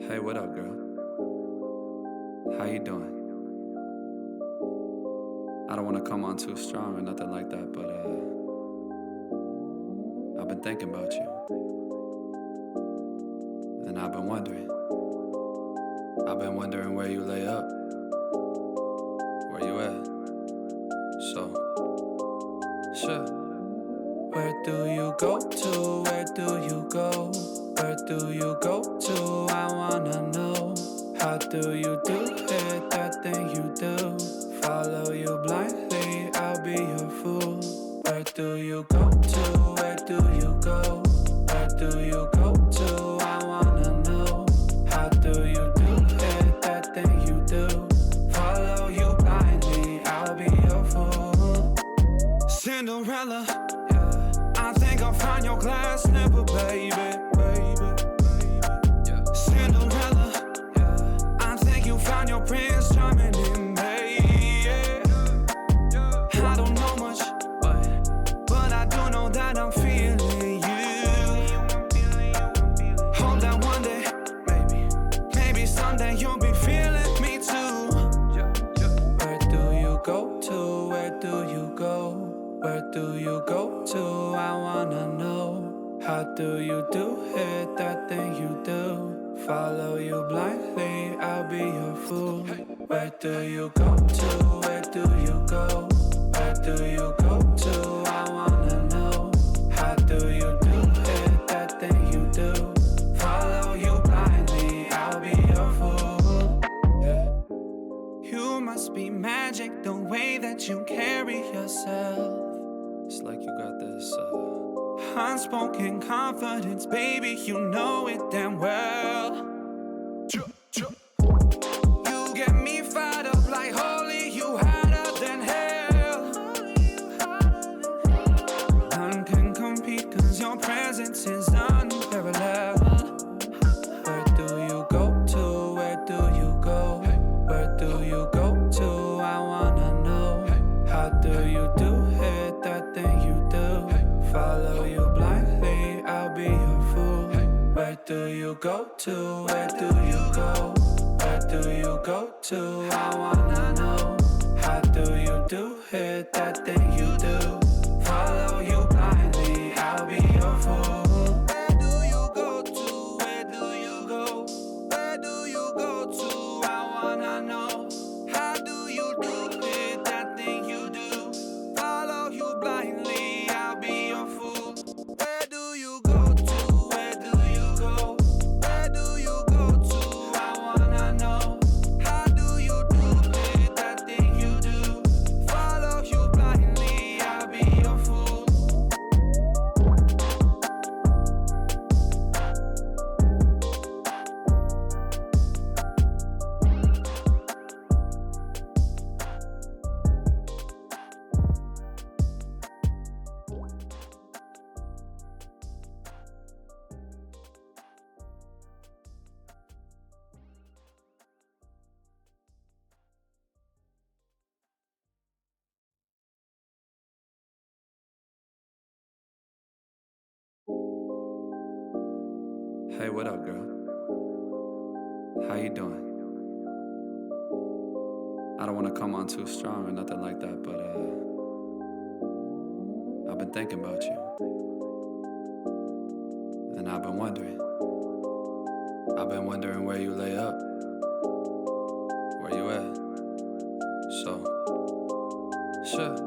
Hey, what up, girl? How you doing? I don't want to come on too strong or nothing like that, but I've been thinking about you. And I've been wondering where you lay up. Where you at? So, sure. Where do you go to? Where do you go? Where do you go to? I wanna know. How do you do it? That thing you do. Follow you blindly, I'll be your fool. Where do you go to? Where do you go? Where do you go to? I wanna know. How do you do it? That thing you do. Follow you blindly, I'll be your fool. Cinderella, I think I'll find your glass slipper, baby. Cinderella, I think you found your prince charming in me. I don't know much, but I do know that I'm feeling you. Hope that one day, maybe someday you'll be feeling me too. Where do you go to? Where do you go? Where do you go to? I wanna know. How do you do it? That thing you do. Follow you blindly, I'll be your fool. Where do you go to? Where do you go? Where do you go to? I wanna know. How do you do it? That thing you do. Follow you blindly, I'll be your fool. You must be magic, the way that you carry yourself. It's like you got this unspoken confidence, baby, you know it damn well. You get me fired up like holy, you hotter than hell. None can compete cause your presence is unparalleled. Where do you go to? Where do you go? Where do you go to? I wanna know. How do you do it? That thing you do. Follow you blindly, I'll be your fool. Where do you go to? Where do you go? Where do you go to? I wanna know. How do you do it? That thing you do. Follow you blindly, I'll be your fool. Where do you go to? Where do you go? Where do you go to? I wanna know. How do you do it? That thing you do. Follow you blindly, I'll be your fool. Where do you go to? Where do you go? Where do you go to? I wanna know. How do you do it? That thing you do. Follow you blindly, I'll be your fool. Hey, what up, girl? How you doing? I don't want to come on too strong or nothing like that, but I've been thinking about you. And I've been wondering where you lay up. Where you at? So, sure.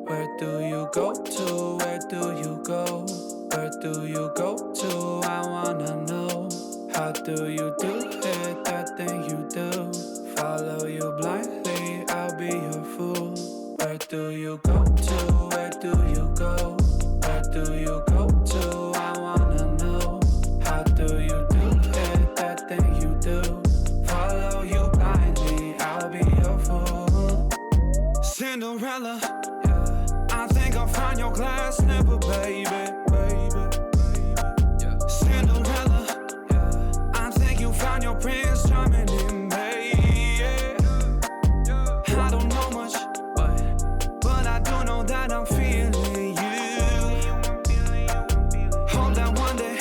Where do you go to? Where do you go? Where do you go to? I wanna know. How do you do it? That thing you do. Follow you blindly, I'll be your fool. Where do you go to? Where do you go? Where do you go to? I wanna know. How do you do it? That thing you do. Follow you blindly, I'll be your fool. Cinderella, I think I'll find your glass slipper, baby. Cinderella, I think you found your prince charming in me. I don't know much, but I do know that I'm feeling you. Hope that one day,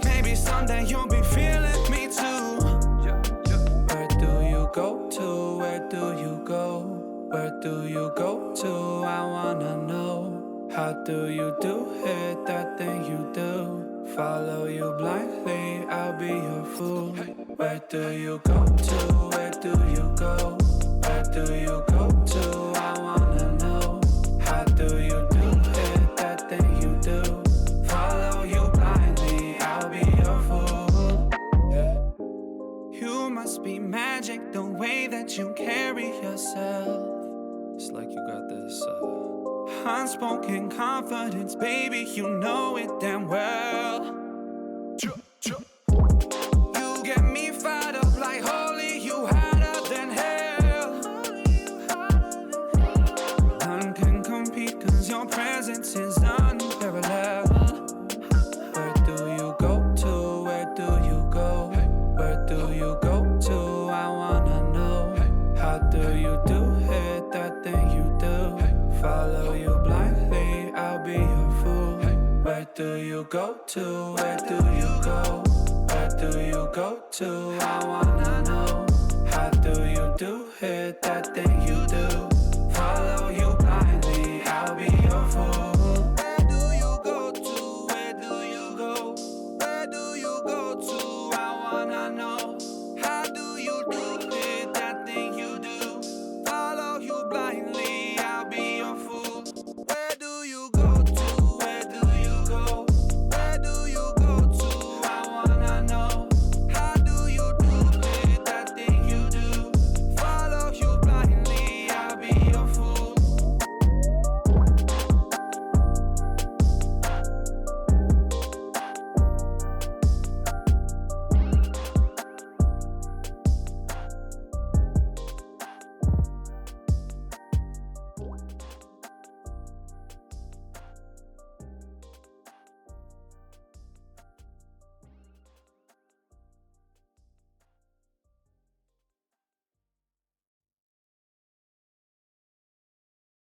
maybe someday you'll be feeling do you go to? I wanna know. How do you do it, that thing you do? Follow you blindly, I'll be your fool. Where do you go to? Where do you go? Where do you go to? I wanna know. How do you do it, that thing you do? Follow you blindly, I'll be your fool. Yeah. You must be magic, the way that you carry yourself. It's like you got this unspoken confidence, baby, you know it damn well. You get me fired up like holy, you hotter than hell. None can compete, cause your presence is unparalleled. Where do you go to? Where do you go? Where do you go to? I wanna know. How do you do it, that thing you do? Follow you blindly, I'll be your fool. Where do you go to? Where do you go? Where do you go to? I wanna know. How do you do it, that thing